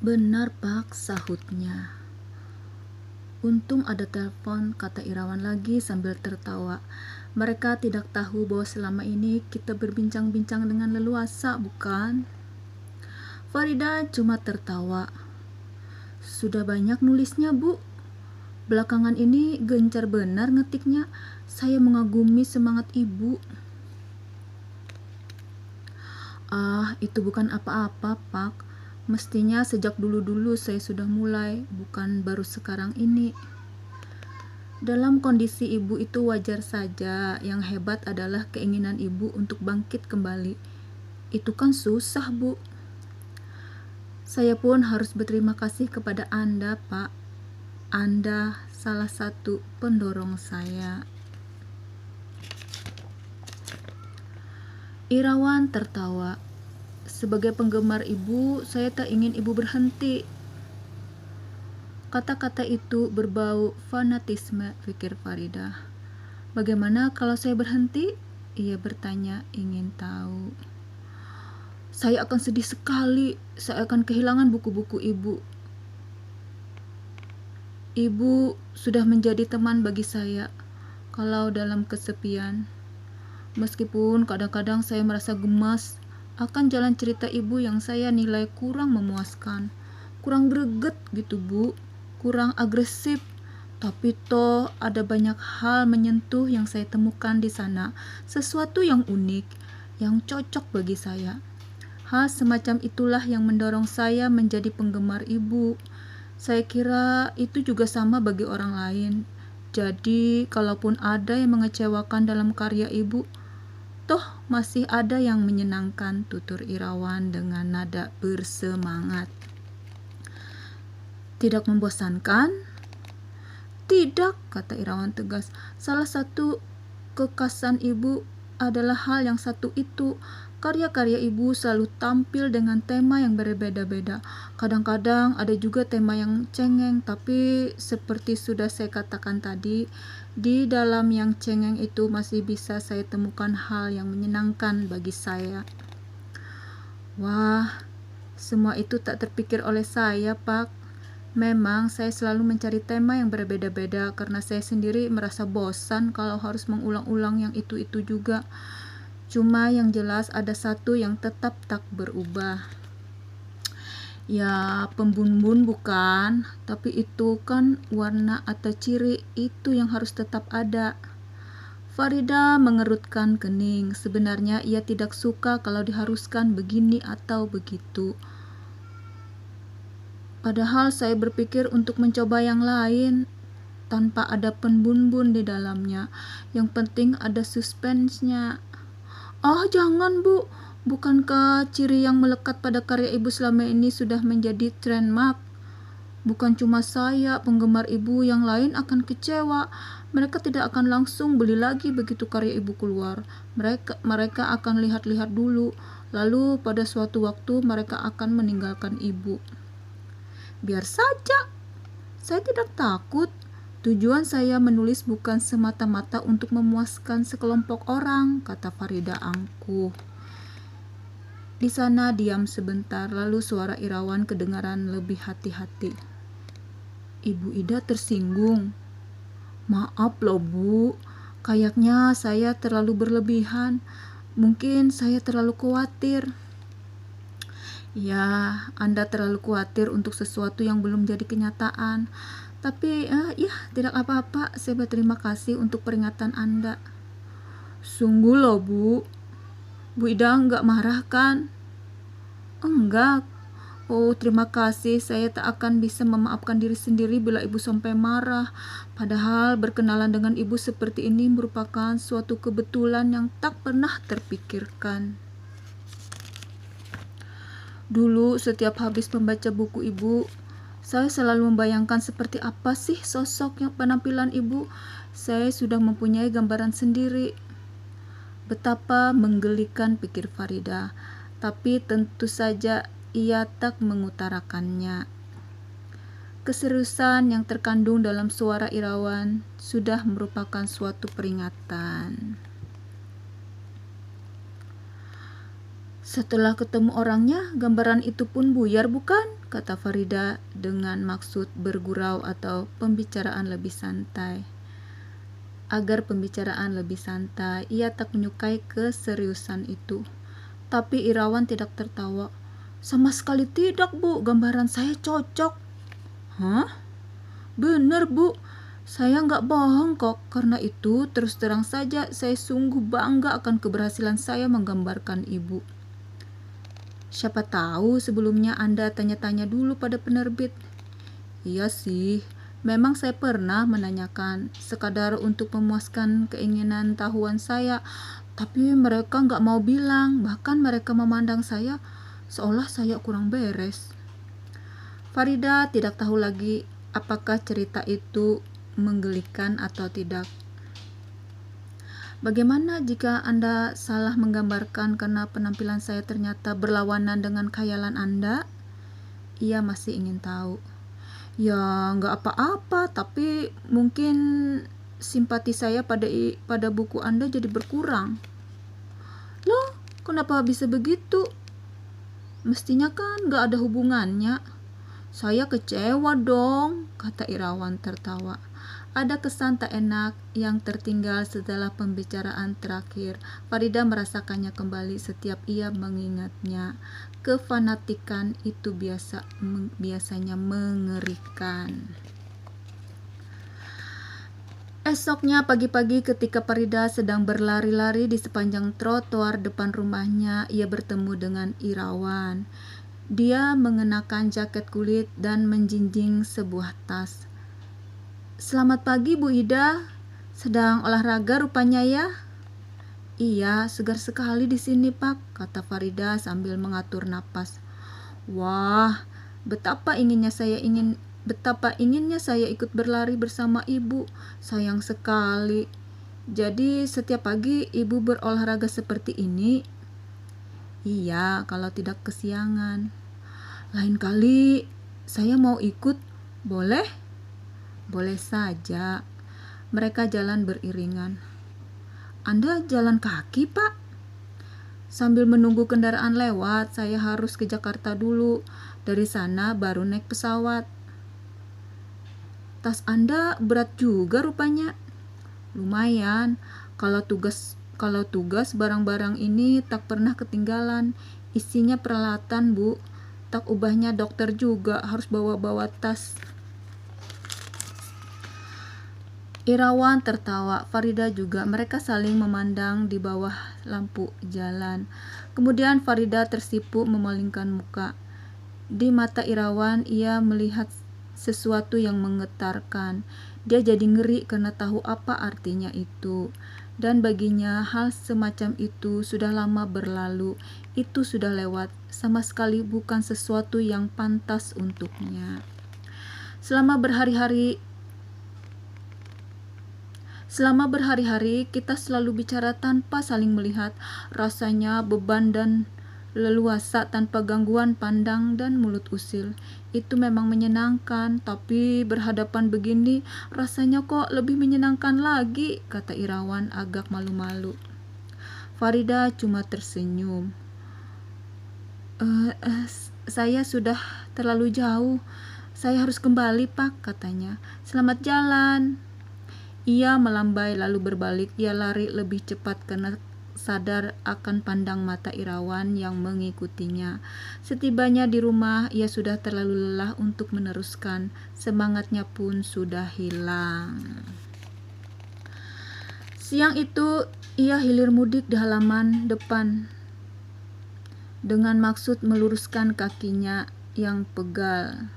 Benar, Pak, sahutnya. Untung ada telepon, kata Irawan lagi sambil tertawa. Mereka tidak tahu bahwa selama ini kita berbincang-bincang dengan leluasa, bukan? Farida cuma tertawa. Sudah banyak nulisnya, Bu. Belakangan ini gencar benar ngetiknya. Saya mengagumi semangat Ibu. Itu bukan apa-apa, Pak. Mestinya sejak dulu-dulu saya sudah mulai, bukan baru sekarang ini. Dalam kondisi Ibu itu wajar saja. Yang hebat adalah keinginan Ibu untuk bangkit kembali. Itu kan susah, Bu. Saya pun harus berterima kasih kepada Anda, Pak. Anda salah satu pendorong saya. Irawan tertawa. Sebagai penggemar Ibu, saya tak ingin Ibu berhenti. Kata-kata itu berbau fanatisme, pikir Farida. Bagaimana kalau saya berhenti? Ia bertanya, ingin tahu. Saya akan sedih sekali. Saya akan kehilangan buku-buku Ibu. Ibu sudah menjadi teman bagi saya kalau dalam kesepian. Meskipun kadang-kadang saya merasa gemas akan jalan cerita Ibu yang saya nilai kurang memuaskan, kurang greget gitu, Bu, kurang agresif. Tapi toh ada banyak hal menyentuh yang saya temukan di sana, sesuatu yang unik, yang cocok bagi saya. Hal semacam itulah yang mendorong saya menjadi penggemar Ibu. Saya kira itu juga sama bagi orang lain. Jadi, kalaupun ada yang mengecewakan dalam karya Ibu, toh masih ada yang menyenangkan, tutur Irawan dengan nada bersemangat. Tidak membosankan? Tidak, kata Irawan tegas. Salah satu kekasan Ibu adalah hal yang satu itu. Karya-karya Ibu selalu tampil dengan tema yang berbeda-beda. Kadang-kadang ada juga tema yang cengeng, tapi seperti sudah saya katakan tadi, di dalam yang cengeng itu masih bisa saya temukan hal yang menyenangkan bagi saya. Wah, semua itu tak terpikir oleh saya, Pak. Memang saya selalu mencari tema yang berbeda-beda karena saya sendiri merasa bosan kalau harus mengulang-ulang yang itu-itu juga. Cuma yang jelas ada satu yang tetap tak berubah. Ya, pembumbun bukan, tapi itu kan warna atau ciri itu yang harus tetap ada. Farida mengerutkan kening. Sebenarnya ia tidak suka kalau diharuskan begini atau begitu. Padahal saya berpikir untuk mencoba yang lain tanpa ada penbun-bun di dalamnya. Yang penting ada suspensenya. Jangan, Bu. Bukankah ciri yang melekat pada karya Ibu selama ini sudah menjadi trademark? Bukan cuma saya, penggemar Ibu yang lain akan kecewa. Mereka tidak akan langsung beli lagi begitu karya Ibu keluar. Mereka akan lihat-lihat dulu. Lalu pada suatu waktu mereka akan meninggalkan Ibu. Biar saja, saya tidak takut. Tujuan saya menulis bukan semata-mata untuk memuaskan sekelompok orang, kata Farida angkuh. Di sana diam sebentar, lalu suara Irawan kedengaran lebih hati-hati. Ibu Ida tersinggung. Maaf loh, Bu. Kayaknya saya terlalu berlebihan. Mungkin saya terlalu khawatir. Ya, Anda terlalu khawatir untuk sesuatu yang belum jadi kenyataan. Tapi, tidak apa-apa. Saya berterima kasih untuk peringatan Anda. Sungguh loh, Bu. Bu Ida enggak marah kan? Enggak. Oh, terima kasih. Saya tak akan bisa memaafkan diri sendiri bila Ibu sampai marah. Padahal berkenalan dengan Ibu seperti ini merupakan suatu kebetulan yang tak pernah terpikirkan. Dulu setiap habis membaca buku Ibu, saya selalu membayangkan seperti apa sih sosok yang penampilan Ibu. Saya sudah mempunyai gambaran sendiri. Betapa menggelikan, pikir Farida. Tapi tentu saja ia tak mengutarakannya. Keseriusan yang terkandung dalam suara Irawan sudah merupakan suatu peringatan. Setelah ketemu orangnya, gambaran itu pun buyar bukan? Kata Farida dengan maksud bergurau atau pembicaraan lebih santai. Agar pembicaraan lebih santai, ia tak menyukai keseriusan itu. Tapi Irawan tidak tertawa. Sama sekali tidak, Bu. Gambaran saya cocok. Hah? Bener, Bu. Saya nggak bohong kok. Karena itu, terus terang saja, saya sungguh bangga akan keberhasilan saya menggambarkan Ibu. Siapa tahu sebelumnya Anda tanya-tanya dulu pada penerbit. Iya sih, memang saya pernah menanyakan, sekadar untuk memuaskan keinginan tahuan saya, tapi mereka nggak mau bilang, bahkan mereka memandang saya seolah saya kurang beres. Farida tidak tahu lagi apakah cerita itu menggelikan atau tidak. Bagaimana jika Anda salah menggambarkan karena penampilan saya ternyata berlawanan dengan khayalan Anda? Ia masih ingin tahu. Ya, nggak apa-apa, tapi mungkin simpati saya pada buku Anda jadi berkurang. Loh, kenapa bisa begitu? Mestinya kan nggak ada hubungannya. Saya kecewa dong, kata Irawan tertawa. Ada kesan tak enak yang tertinggal setelah pembicaraan terakhir. Farida merasakannya kembali setiap ia mengingatnya. Kefanatikan itu biasanya mengerikan. Esoknya pagi-pagi ketika Farida sedang berlari-lari di sepanjang trotoar depan rumahnya, ia bertemu dengan Irawan. Dia mengenakan jaket kulit dan menjinjing sebuah tas. Selamat pagi Bu Ida, sedang olahraga rupanya ya? Iya, segar sekali di sini Pak, kata Farida sambil mengatur napas. Wah, betapa inginnya saya ikut berlari bersama Ibu, sayang sekali. Jadi setiap pagi Ibu berolahraga seperti ini? Iya, kalau tidak kesiangan. Lain kali saya mau ikut, boleh? Boleh saja. Mereka jalan beriringan. Anda jalan kaki, Pak? Sambil menunggu kendaraan lewat, saya harus ke Jakarta dulu. Dari sana baru naik pesawat. Tas Anda berat juga rupanya. Lumayan. Kalau tugas barang-barang ini tak pernah ketinggalan. Isinya peralatan, Bu. Tak ubahnya dokter juga harus bawa-bawa tas. Irawan tertawa, Farida juga. Mereka saling memandang di bawah lampu jalan. Kemudian Farida tersipu memalingkan muka. Di mata Irawan ia melihat sesuatu yang menggetarkan. Dia jadi ngeri karena tahu apa artinya itu. Dan baginya hal semacam itu sudah lama berlalu. Itu sudah lewat. Sama sekali bukan sesuatu yang pantas untuknya. Selama berhari-hari kita selalu bicara tanpa saling melihat. Rasanya beban dan leluasa tanpa gangguan pandang dan mulut usil. Itu memang menyenangkan, tapi berhadapan begini rasanya kok lebih menyenangkan lagi, kata Irawan agak malu-malu. Farida cuma tersenyum. Saya sudah terlalu jauh. Saya harus kembali, Pak, katanya. Selamat jalan. Ia melambai lalu berbalik. Ia lari lebih cepat karena sadar akan pandang mata Irawan yang mengikutinya. Setibanya di rumah, ia sudah terlalu lelah untuk meneruskan. Semangatnya pun sudah hilang. Siang itu, ia hilir mudik di halaman depan dengan maksud meluruskan kakinya yang pegal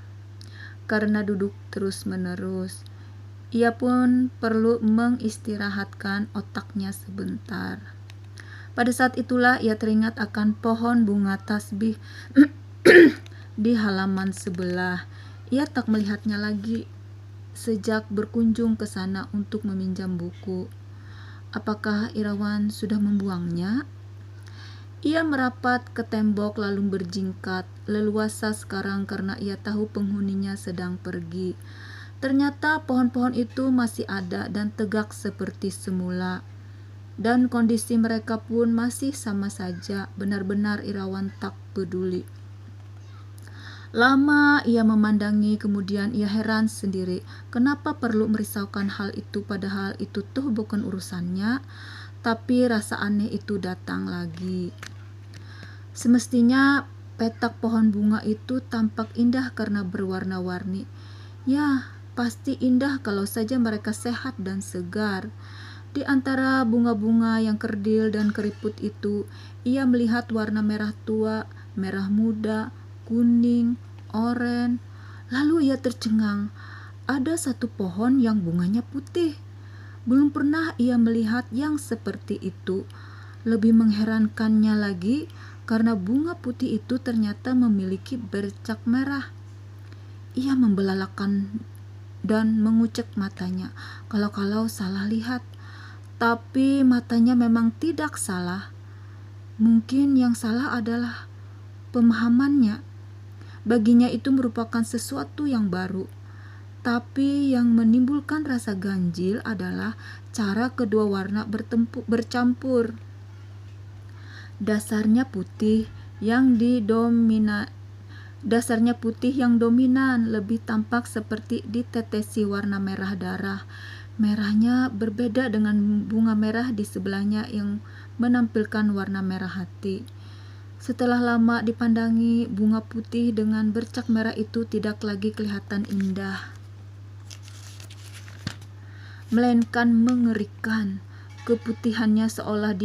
karena duduk terus-menerus. Ia pun perlu mengistirahatkan otaknya sebentar. Pada saat itulah ia teringat akan pohon bunga tasbih di halaman sebelah. Ia tak melihatnya lagi sejak berkunjung ke sana untuk meminjam buku. Apakah Irawan sudah membuangnya? Ia merapat ke tembok lalu berjingkat, leluasa sekarang karena ia tahu penghuninya sedang pergi. Ternyata pohon-pohon itu masih ada dan tegak seperti semula. Dan kondisi mereka pun masih sama saja, benar-benar Irawan tak peduli. Lama ia memandangi, kemudian ia heran sendiri. Kenapa perlu merisaukan hal itu, padahal itu tuh bukan urusannya. Tapi rasa aneh itu datang lagi. Semestinya petak pohon bunga itu tampak indah karena berwarna-warni. Ya, pasti indah kalau saja mereka sehat dan segar. Di antara bunga-bunga yang kerdil dan keriput itu, ia melihat warna merah tua, merah muda, kuning, oranye. Lalu ia tercengang. Ada satu pohon yang bunganya putih. Belum pernah ia melihat yang seperti itu. Lebih mengherankannya lagi, karena bunga putih itu ternyata memiliki bercak merah. Ia membelalakan dan mengucek matanya, kalau-kalau salah lihat. Tapi matanya memang tidak salah. Mungkin yang salah adalah pemahamannya. Baginya itu merupakan sesuatu yang baru. Tapi yang menimbulkan rasa ganjil adalah cara kedua warna bercampur. Dasarnya putih yang dominan, lebih tampak seperti ditetesi warna merah darah. Merahnya berbeda dengan bunga merah di sebelahnya yang menampilkan warna merah hati. Setelah lama dipandangi, bunga putih dengan bercak merah itu tidak lagi kelihatan indah, melainkan mengerikan. Keputihannya seolah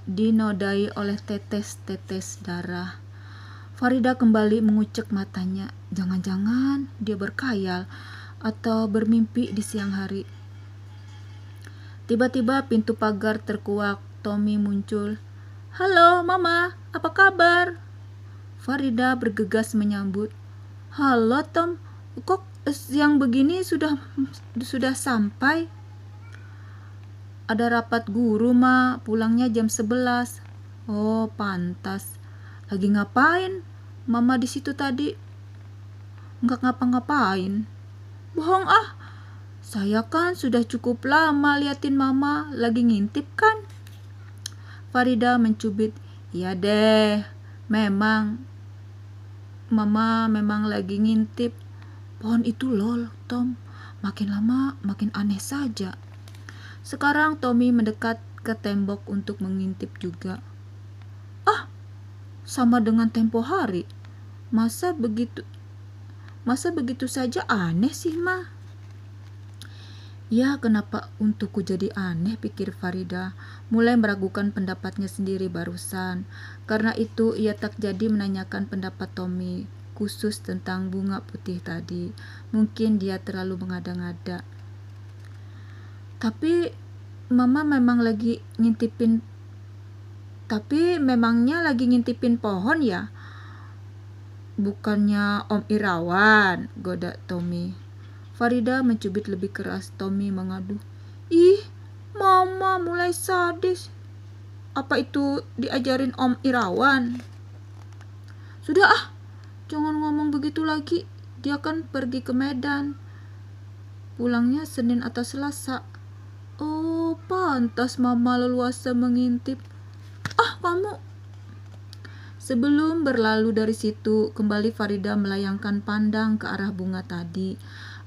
dinodai oleh tetes-tetes darah. Farida kembali mengucek matanya. Jangan-jangan dia berkhayal atau bermimpi di siang hari. Tiba-tiba pintu pagar terkuak. Tommy muncul. "Halo, Mama, apa kabar?" Farida bergegas menyambut. "Halo, Tom. Kok siang begini sudah sampai?" "Ada rapat guru, Ma. Pulangnya jam 11. "Oh, pantas. Lagi ngapain Mama di situ tadi?" "Nggak ngapa-ngapain." "Bohong ah. Saya kan sudah cukup lama liatin Mama lagi ngintip kan?" Farida mencubit. "Iya deh, Mama memang lagi ngintip. Pohon itu lol, Tom. Makin lama makin aneh saja." Sekarang Tommy mendekat ke tembok untuk mengintip juga. "Ah, sama dengan tempo hari. Masa begitu saja aneh sih, Ma?" "Ya, kenapa untukku jadi aneh?" pikir Farida, mulai meragukan pendapatnya sendiri barusan. Karena itu ia tak jadi menanyakan pendapat Tommy khusus tentang bunga putih tadi. Mungkin dia terlalu mengada-ngada. Tapi memangnya lagi ngintipin pohon ya? Bukannya Om Irawan, goda Tommy. Farida mencubit lebih keras. Tommy mengadu. "Ih, Mama mulai sadis. Apa itu diajarin Om Irawan?" "Sudah ah, jangan ngomong begitu lagi. Dia kan pergi ke Medan. Pulangnya Senin atau Selasa." "Oh, pantas Mama leluasa mengintip. Ah, kamu." Sebelum berlalu dari situ, kembali Farida melayangkan pandang ke arah bunga tadi.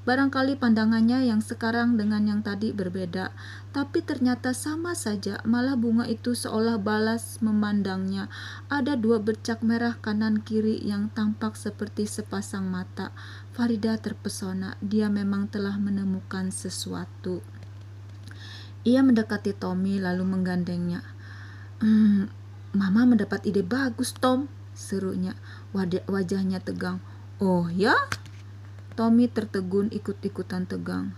Barangkali pandangannya yang sekarang dengan yang tadi berbeda, tapi ternyata sama saja. Malah bunga itu seolah balas memandangnya. Ada dua bercak merah kanan kiri yang tampak seperti sepasang mata. Farida terpesona. Dia memang telah menemukan sesuatu. Ia mendekati Tommy lalu menggandengnya. "Mama mendapat ide bagus, Tom," serunya. Wajahnya tegang. "Oh ya?" Tommy tertegun ikut-ikutan tegang.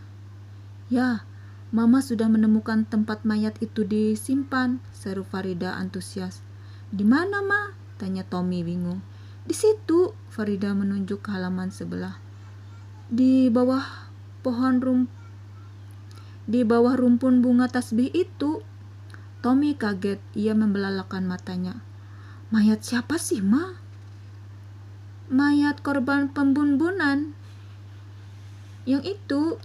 "Ya, Mama sudah menemukan tempat mayat itu disimpan," seru Farida antusias. "Di mana, Ma?" tanya Tommy bingung. "Di situ," Farida menunjuk ke halaman sebelah. Di bawah rumpun bunga tasbih itu." Tommy kaget. Ia membelalakan matanya. "Mayat siapa sih, Ma?" "Mayat korban pembunbunan. Yang itu."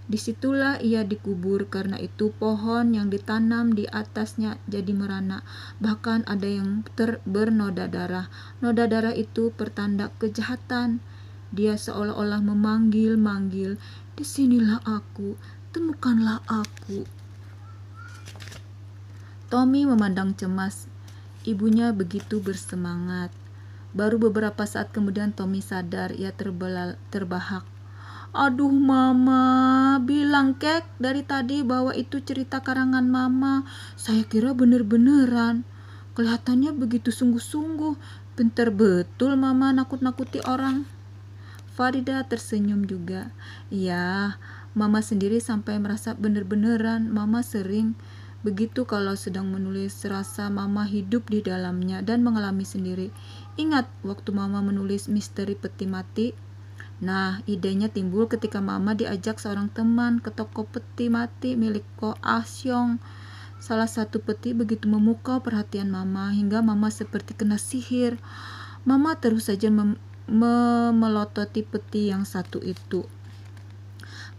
Disitulah ia dikubur, karena itu pohon yang ditanam di atasnya jadi merana. Bahkan ada yang bernoda darah. Noda darah itu pertanda kejahatan. Dia seolah-olah memanggil-manggil, "Disinilah aku, temukanlah aku." Tommy memandang cemas. Ibunya begitu bersemangat. Baru beberapa saat kemudian Tommy sadar. Ia terbahak. "Aduh Mama, bilang Kek dari tadi bahwa itu cerita karangan Mama. Saya kira bener-beneran. Kelihatannya begitu sungguh-sungguh. Pinter betul Mama nakut-nakuti orang." Farida tersenyum juga. "Iya, Mama sendiri sampai merasa bener-beneran. Mama sering begitu kalau sedang menulis, rasa Mama hidup di dalamnya dan mengalami sendiri. Ingat waktu Mama menulis Misteri Peti Mati? Nah, idenya timbul ketika Mama diajak seorang teman ke toko peti mati milik Ko Ah Syong. Salah satu peti begitu memukau perhatian Mama hingga Mama seperti kena sihir. Mama terus saja memelototi peti yang satu itu.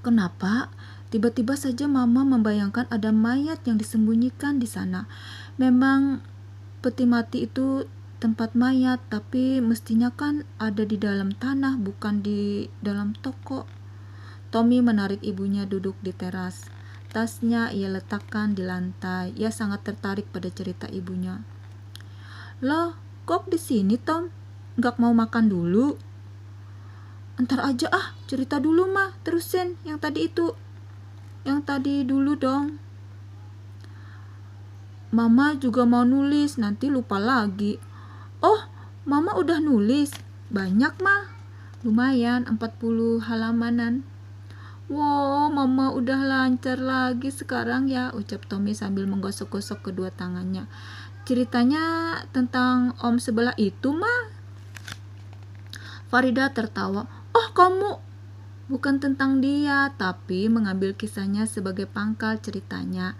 Kenapa? Tiba-tiba saja Mama membayangkan ada mayat yang disembunyikan di sana. Memang peti mati itu tempat mayat, tapi mestinya kan ada di dalam tanah, bukan di dalam toko." Tommy menarik ibunya duduk di teras. Tasnya ia letakkan di lantai. Ia sangat tertarik pada cerita ibunya. "Loh, kok di sini Tom? Nggak mau makan dulu?" "Entar aja ah, cerita dulu mah, terusin yang tadi itu. Yang tadi dulu dong. Mama juga mau nulis, nanti lupa lagi." "Oh, Mama udah nulis? Banyak mah." "Lumayan, 40 halamanan." "Wow, Mama udah lancar lagi sekarang ya," ucap Tommy sambil menggosok-gosok kedua tangannya. "Ceritanya tentang om sebelah itu mah?" Farida tertawa. "Oh, kamu." "Bukan tentang dia, tapi mengambil kisahnya sebagai pangkal ceritanya."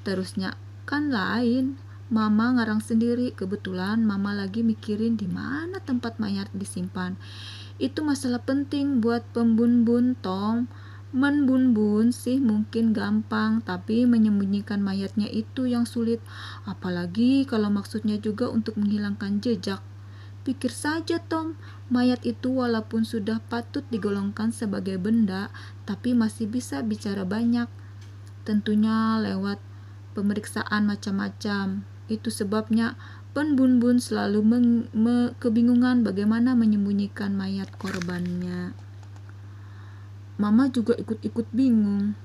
Terusnya, "Kan lain. Mama ngarang sendiri. Kebetulan Mama lagi mikirin di mana tempat mayat disimpan. Itu masalah penting buat pembunbun, Tom. Menbunbun sih mungkin gampang, tapi menyembunyikan mayatnya itu yang sulit. Apalagi kalau maksudnya juga untuk menghilangkan jejak. Pikir saja, Tom, mayat itu walaupun sudah patut digolongkan sebagai benda, tapi masih bisa bicara banyak. Tentunya lewat pemeriksaan macam-macam. Itu sebabnya penbunbun selalu kebingungan bagaimana menyembunyikan mayat korbannya." Mama juga ikut-ikut bingung.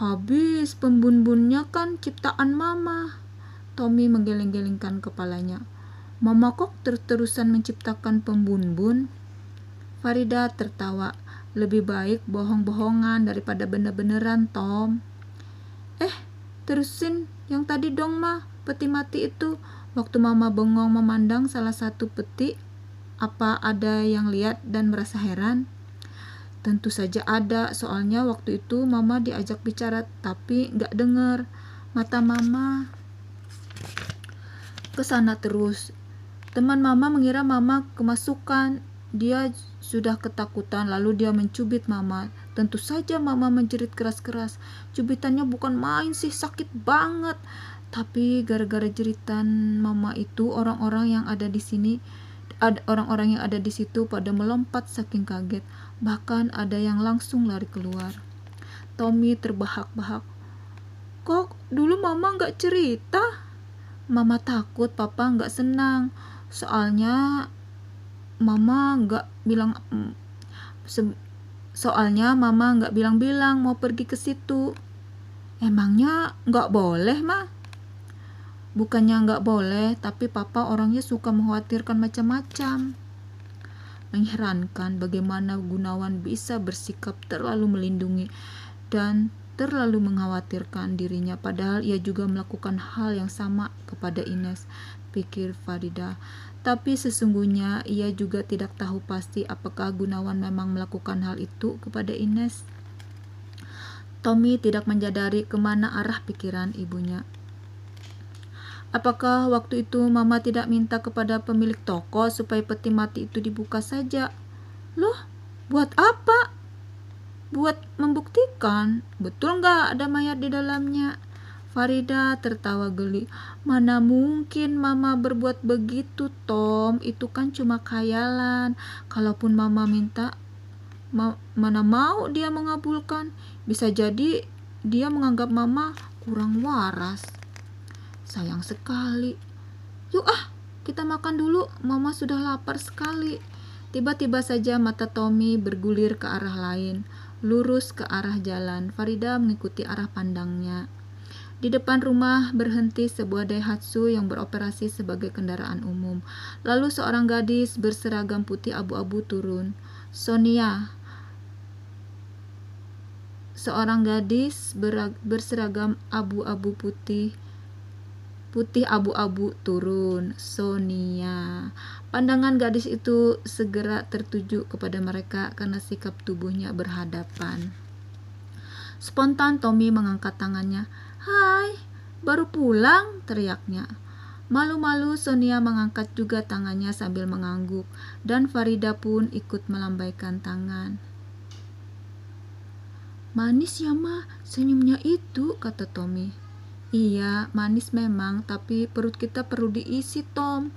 "Habis penbunbunnya kan ciptaan Mama." Tommy menggeleng-gelengkan kepalanya. "Mama kok terus-terusan menciptakan pembunbun?" Farida tertawa. "Lebih baik bohong-bohongan daripada bener-beneran, Tom." Terusin yang tadi dong mah, peti mati itu. Waktu Mama bengong memandang salah satu peti, apa ada yang lihat dan merasa heran?" "Tentu saja ada, soalnya waktu itu Mama diajak bicara tapi gak dengar. Mata Mama ke sana terus. Teman Mama mengira Mama kemasukan. Dia sudah ketakutan, lalu dia mencubit Mama. Tentu saja Mama menjerit keras-keras. Cubitannya bukan main sih, sakit banget. Tapi gara-gara jeritan Mama itu, orang-orang yang ada di situ pada melompat saking kaget. Bahkan ada yang langsung lari keluar." Tommy terbahak-bahak. "Kok dulu Mama gak cerita?" "Mama takut Papa gak senang. Soalnya Mama gak bilang-bilang mau pergi ke situ." "Emangnya gak boleh mah?" "Bukannya gak boleh, tapi Papa orangnya suka mengkhawatirkan macam-macam." Mengherankan bagaimana Gunawan bisa bersikap terlalu melindungi dan terlalu mengkhawatirkan dirinya, padahal ia juga melakukan hal yang sama kepada Ines, pikir Farida. Tapi sesungguhnya ia juga tidak tahu pasti apakah Gunawan memang melakukan hal itu kepada Ines. Tommy tidak menyadari kemana arah pikiran ibunya. "Apakah waktu itu Mama tidak minta kepada pemilik toko supaya peti mati itu dibuka saja?" "Loh, buat apa?" buat membuktikan. Betul nggak ada mayat di dalamnya? Farida tertawa geli. Mana mungkin mama berbuat begitu, Tom. Itu kan cuma khayalan. Kalaupun mama minta, mana mau dia mengabulkan. Bisa jadi dia menganggap mama kurang waras. Sayang sekali. Yuk kita makan dulu. Mama sudah lapar sekali. Tiba-tiba saja mata Tommy bergulir ke arah lain, lurus ke arah jalan. Farida mengikuti arah pandangnya. Di depan rumah berhenti sebuah Daihatsu yang beroperasi sebagai kendaraan umum. Lalu seorang gadis berseragam putih abu-abu turun. Sonia. Seorang gadis berseragam abu-abu putih abu-abu turun. Sonia. Pandangan gadis itu segera tertuju kepada mereka karena sikap tubuhnya berhadapan. Spontan Tommy mengangkat tangannya. "Hai, baru pulang?" teriaknya. Malu-malu Sonia mengangkat juga tangannya sambil mengangguk, dan Farida pun ikut melambaikan tangan. "Manis ya, Ma, senyumnya itu," kata Tommy. "Iya, manis memang, tapi perut kita perlu diisi, Tom."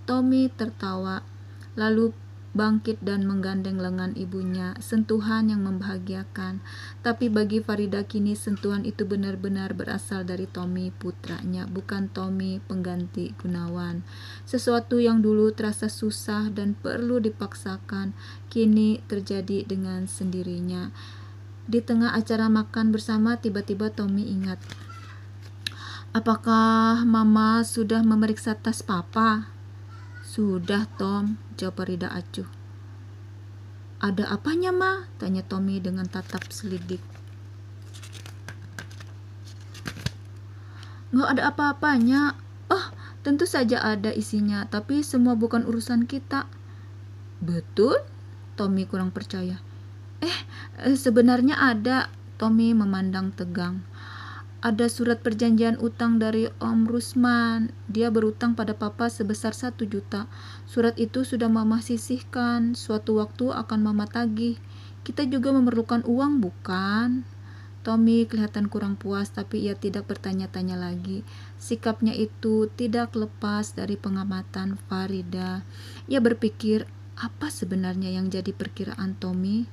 Tommy tertawa, lalu bangkit dan menggandeng lengan ibunya, sentuhan yang membahagiakan. Tapi bagi Farida kini sentuhan itu benar-benar berasal dari Tommy putranya, bukan Tommy pengganti Gunawan. Sesuatu yang dulu terasa susah dan perlu dipaksakan, kini terjadi dengan sendirinya. Di tengah acara makan bersama, tiba-tiba Tommy ingat. "Apakah Mama sudah memeriksa tas Papa?" "Sudah, Tom," jawab Farida acuh. "Ada apanya, Ma?" tanya Tommy dengan tatap selidik. "Nggak ada apa-apanya." "Oh, tentu saja ada isinya, tapi semua bukan urusan kita." "Betul?" Tommy kurang percaya. Sebenarnya ada." Tommy memandang tegang. "Ada surat perjanjian utang dari Om Rusman. Dia berutang pada Papa sebesar 1 juta. Surat itu sudah Mama sisihkan. Suatu waktu akan Mama tagih. Kita juga memerlukan uang, bukan?" Tommy kelihatan kurang puas, tapi ia tidak bertanya-tanya lagi. Sikapnya itu tidak lepas dari pengamatan Farida. Ia berpikir, apa sebenarnya yang jadi perkiraan Tommy?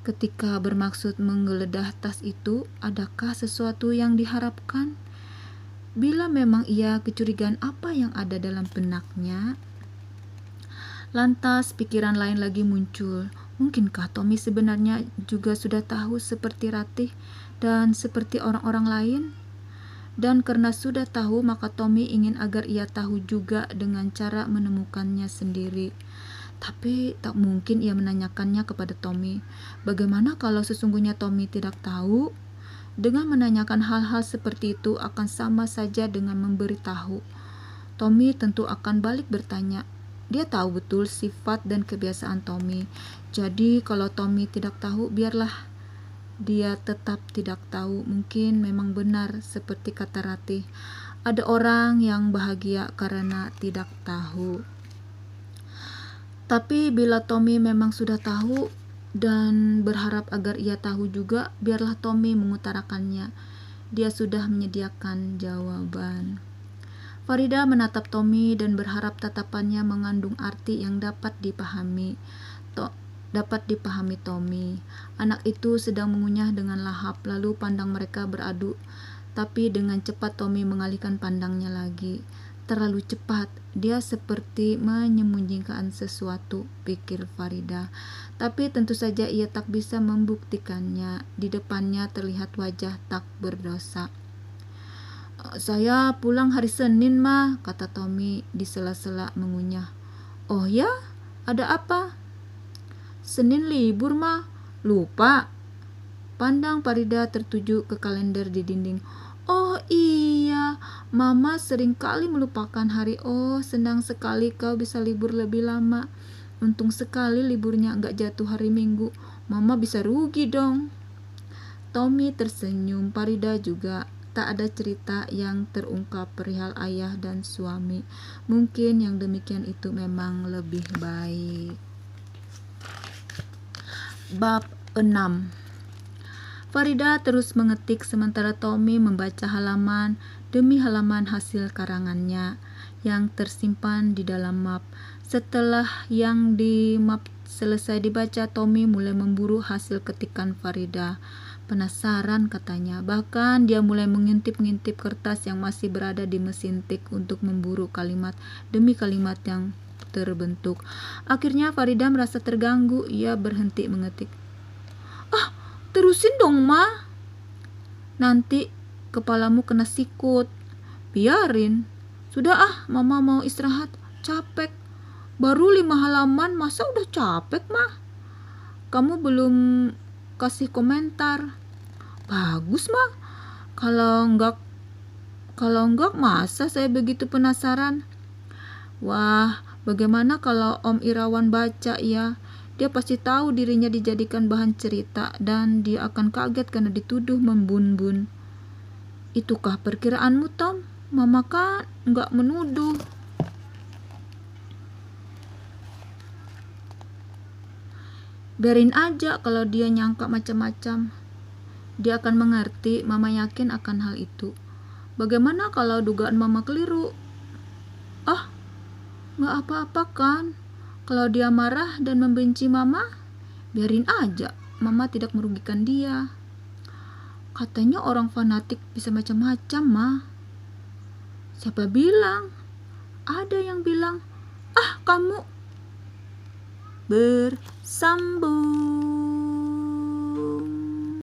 Ketika bermaksud menggeledah tas itu, adakah sesuatu yang diharapkan? Bila memang ia kecurigaan apa yang ada dalam benaknya? Lantas pikiran lain lagi muncul. Mungkinkah Tommy sebenarnya juga sudah tahu seperti Ratih dan seperti orang-orang lain? Dan karena sudah tahu, maka Tommy ingin agar ia tahu juga dengan cara menemukannya sendiri. Tapi tak mungkin ia menanyakannya kepada Tommy. Bagaimana kalau sesungguhnya Tommy tidak tahu? Dengan menanyakan hal-hal seperti itu akan sama saja dengan memberitahu. Tommy tentu akan balik bertanya. Dia tahu betul sifat dan kebiasaan Tommy. Jadi kalau Tommy tidak tahu, biarlah dia tetap tidak tahu. Mungkin memang benar seperti kata Ratih. Ada orang yang bahagia karena tidak tahu. Tapi bila Tommy memang sudah tahu dan berharap agar ia tahu juga, biarlah Tommy mengutarakannya. Dia sudah menyediakan jawaban. Farida menatap Tommy dan berharap tatapannya mengandung arti yang dapat dipahami Tommy. Anak itu sedang mengunyah dengan lahap, lalu pandang mereka beradu. Tapi dengan cepat Tommy mengalihkan pandangnya lagi. Terlalu cepat, dia seperti menyembunyikan sesuatu, pikir Farida. Tapi tentu saja ia tak bisa membuktikannya. Di depannya terlihat wajah tak berdosa. "Saya pulang hari Senin, Ma," kata Tommy di sela-sela mengunyah. "Oh ya? Ada apa?" "Senin libur, Ma." "Lupa." Pandang Farida tertuju ke kalender di dinding. "Oh iya, Mama sering kali melupakan hari. Oh, senang sekali kau bisa libur lebih lama. Untung sekali liburnya enggak jatuh hari Minggu. Mama bisa rugi dong." Tommy tersenyum. Farida juga. Tak ada cerita yang terungkap perihal ayah dan suami. Mungkin yang demikian itu memang lebih baik. Bab 6. Farida terus mengetik sementara Tommy membaca halaman demi halaman hasil karangannya yang tersimpan di dalam map. Setelah yang di map selesai dibaca, Tommy mulai memburu hasil ketikan Farida. Penasaran katanya, bahkan dia mulai mengintip-ngintip kertas yang masih berada di mesin tik untuk memburu kalimat demi kalimat yang terbentuk. Akhirnya Farida merasa terganggu, ia berhenti mengetik. Terusin dong, Ma. Nanti kepalamu kena sikut. Biarin. Sudah Mama mau istirahat. Capek. Baru 5 halaman, masa udah capek, Ma? Kamu belum kasih komentar. Bagus, Ma. Kalau enggak masa saya begitu penasaran. Wah, bagaimana kalau Om Irawan baca ya? Dia pasti tahu dirinya dijadikan bahan cerita dan dia akan kaget karena dituduh membun-bun. Itukah perkiraanmu, Tom? Mama kan nggak menuduh. Biarin aja kalau dia nyangka macam-macam. Dia akan mengerti, Mama yakin akan hal itu. Bagaimana kalau dugaan Mama keliru? Nggak apa-apa kan? Kalau dia marah dan membenci Mama, biarin aja. Mama tidak merugikan dia. Katanya orang fanatik bisa macam-macam, Ma. Siapa bilang? Ada yang bilang, kamu bersambung.